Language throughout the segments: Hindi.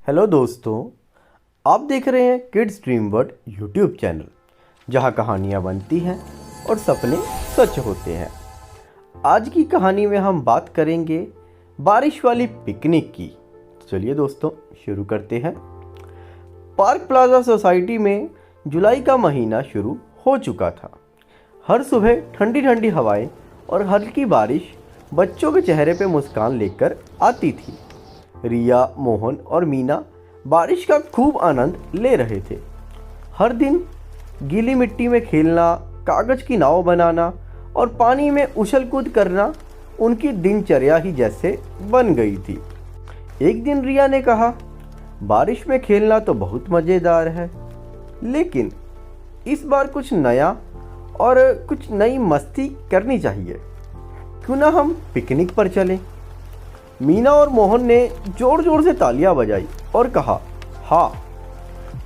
हेलो दोस्तों, आप देख रहे हैं kids dream world YouTube channel, जहां कहानियां बनती हैं और सपने सच होते हैं। आज की कहानी में हम बात करेंगे बारिश वाली पिकनिक की। चलिए दोस्तों शुरू करते हैं। पार्क प्लाजा सोसाइटी में जुलाई का महीना शुरू हो चुका था। हर सुबह ठंडी ठंडी हवाएं और हल्की बारिश बच्चों के चेहरे पे मुस्कान लेकर आती थी। रिया, मोहन और मीना बारिश का खूब आनंद ले रहे थे। हर दिन गीली मिट्टी में खेलना, कागज की नाव बनाना और पानी में उछल कूद करना उनकी दिनचर्या ही जैसे बन गई थी। एक दिन रिया ने कहा, बारिश में खेलना तो बहुत मज़ेदार है, लेकिन इस बार कुछ नया और कुछ नई मस्ती करनी चाहिए। क्यों ना हम पिकनिक पर चलें? मीना और मोहन ने जोर जोर से तालियां बजाई और कहा, हाँ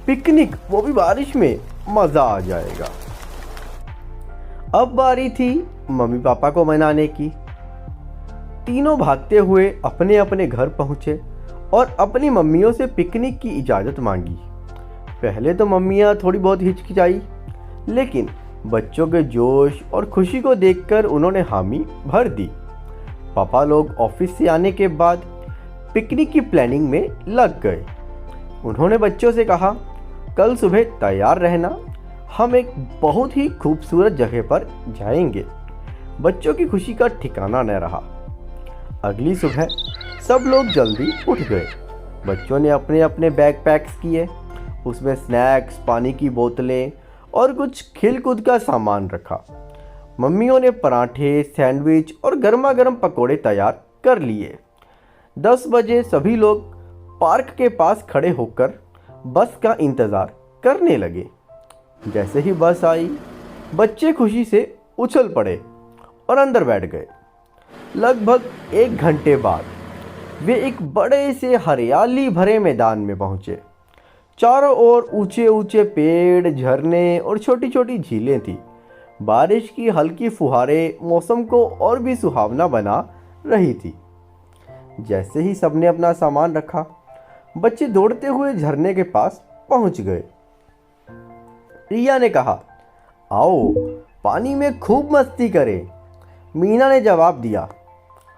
पिकनिक, वो भी बारिश में, मज़ा आ जाएगा। अब बारी थी मम्मी पापा को मनाने की। तीनों भागते हुए अपने अपने घर पहुंचे और अपनी मम्मियों से पिकनिक की इजाज़त मांगी। पहले तो मम्मियां थोड़ी बहुत हिचकिचाई, लेकिन बच्चों के जोश और खुशी को देखकर उन्होंने हामी भर दी। पापा लोग ऑफिस से आने के बाद पिकनिक की प्लानिंग में लग गए। उन्होंने बच्चों से कहा, कल सुबह तैयार रहना, हम एक बहुत ही खूबसूरत जगह पर जाएंगे। बच्चों की खुशी का ठिकाना न रहा। अगली सुबह सब लोग जल्दी उठ गए। बच्चों ने अपने अपने बैग पैक्स किए। उसमें स्नैक्स, पानी की बोतलें और कुछ खेल कूद का सामान रखा। मम्मियों ने पराठे, सैंडविच और गर्मा गर्म पकोड़े तैयार कर लिए। 10 बजे सभी लोग पार्क के पास खड़े होकर बस का इंतज़ार करने लगे। जैसे ही बस आई, बच्चे खुशी से उछल पड़े और अंदर बैठ गए। लगभग 1 घंटे बाद वे एक बड़े से हरियाली भरे मैदान में पहुँचे। चारों ओर ऊंचे ऊंचे पेड़, झरने और छोटी छोटी झीलें थी। बारिश की हल्की फुहारें मौसम को और भी सुहावना बना रही थी। जैसे ही सबने अपना सामान रखा, बच्चे दौड़ते हुए झरने के पास पहुंच गए। रिया ने कहा, आओ पानी में खूब मस्ती करें। मीना ने जवाब दिया,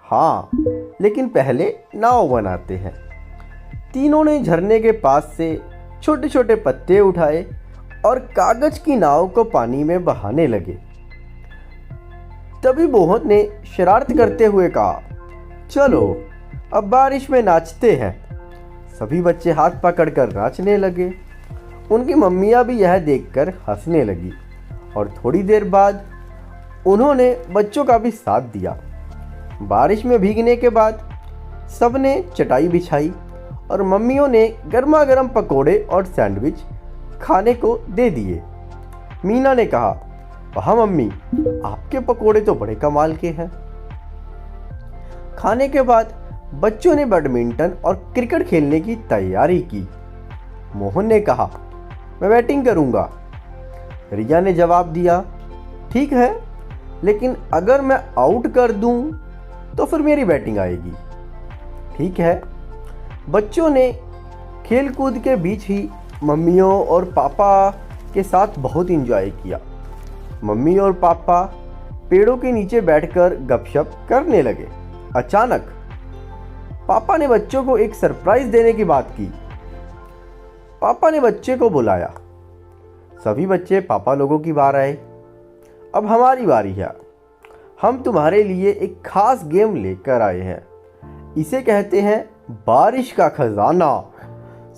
हाँ लेकिन पहले नाव बनाते हैं। तीनों ने झरने के पास से छोटे छोटे पत्ते उठाए और कागज की नाव को पानी में बहाने लगे। तभी मोहन ने शरारत करते हुए कहा, चलो अब बारिश में नाचते हैं। सभी बच्चे हाथ पकड़कर नाचने लगे। उनकी मम्मियाँ भी यह देखकर हंसने लगी और थोड़ी देर बाद उन्होंने बच्चों का भी साथ दिया। बारिश में भीगने के बाद सबने चटाई बिछाई और मम्मियों ने गर्मा गर्म पकोड़े और सैंडविच खाने को दे दिए। मीना ने कहा, वाह मम्मी, आपके पकोड़े तो बड़े कमाल के हैं। खाने के बाद बच्चों ने बैडमिंटन और क्रिकेट खेलने की तैयारी की। मोहन ने कहा, मैं बैटिंग करूंगा। रिया ने जवाब दिया, ठीक है, लेकिन अगर मैं आउट कर दूं तो फिर मेरी बैटिंग आएगी। ठीक है। बच्चों ने खेल कूद के बीच ही मम्मियों और पापा के साथ बहुत एंजॉय किया। मम्मी और पापा पेड़ों के नीचे बैठकर गपशप करने लगे। अचानक पापा ने बच्चों को एक सरप्राइज देने की बात की। पापा ने बच्चे को बुलाया। सभी बच्चे पापा लोगों की बार आए। अब हमारी बारी है। हम तुम्हारे लिए एक खास गेम लेकर आए हैं। इसे कहते हैं बारिश का खजाना।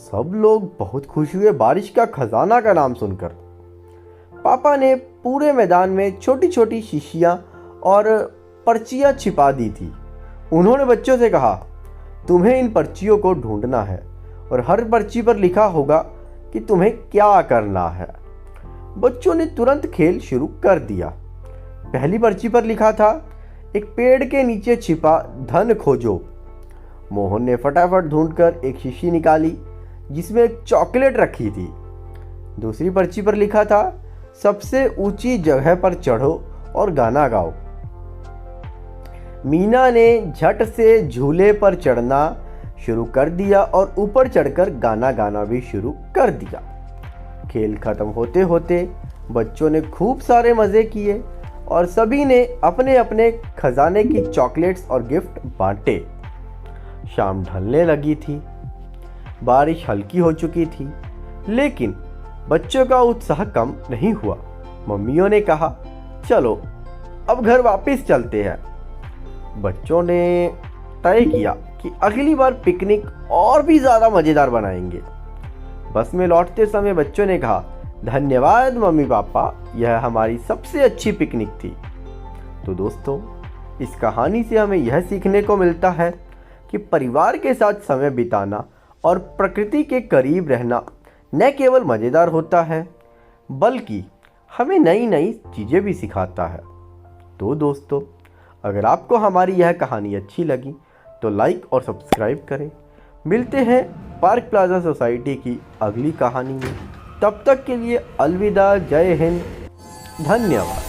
सब लोग बहुत खुश हुए बारिश का खजाना का नाम सुनकर। पापा ने पूरे मैदान में छोटी छोटी शीशियां और पर्चियां छिपा दी थी। उन्होंने बच्चों से कहा, तुम्हें इन पर्चियों को ढूंढना है और हर पर्ची पर लिखा होगा कि तुम्हें क्या करना है। बच्चों ने तुरंत खेल शुरू कर दिया। पहली पर्ची पर लिखा था, एक पेड़ के नीचे छिपा धन खोजो। मोहन ने फटाफट ढूंढकर एक शीशी निकाली जिसमें एक चॉकलेट रखी थी। दूसरी पर्ची पर लिखा था, सबसे ऊंची जगह पर चढ़ो और गाना गाओ। मीना ने झट से झूले पर चढ़ना, शुरू कर दिया और ऊपर चढ़कर गाना गाना भी शुरू कर दिया। खेल खत्म होते होते बच्चों ने खूब सारे मज़े किए और सभी ने अपने अपने खजाने की चॉकलेट्स और गिफ्ट बांटे। शाम ढलने लगी थी, बारिश हल्की हो चुकी थी, लेकिन बच्चों का उत्साह कम नहीं हुआ। मम्मियों ने कहा, चलो अब घर वापस चलते हैं। बच्चों ने तय किया कि अगली बार पिकनिक और भी ज़्यादा मज़ेदार बनाएंगे। बस में लौटते समय बच्चों ने कहा, धन्यवाद मम्मी पापा, यह हमारी सबसे अच्छी पिकनिक थी। तो दोस्तों, इस कहानी से हमें यह सीखने को मिलता है कि परिवार के साथ समय बिताना और प्रकृति के करीब रहना न केवल मज़ेदार होता है, बल्कि हमें नई नई चीज़ें भी सिखाता है। तो दोस्तों, अगर आपको हमारी यह कहानी अच्छी लगी तो लाइक और सब्सक्राइब करें। मिलते हैं पार्क प्लाजा सोसाइटी की अगली कहानी में। तब तक के लिए अलविदा, जय हिंद, धन्यवाद।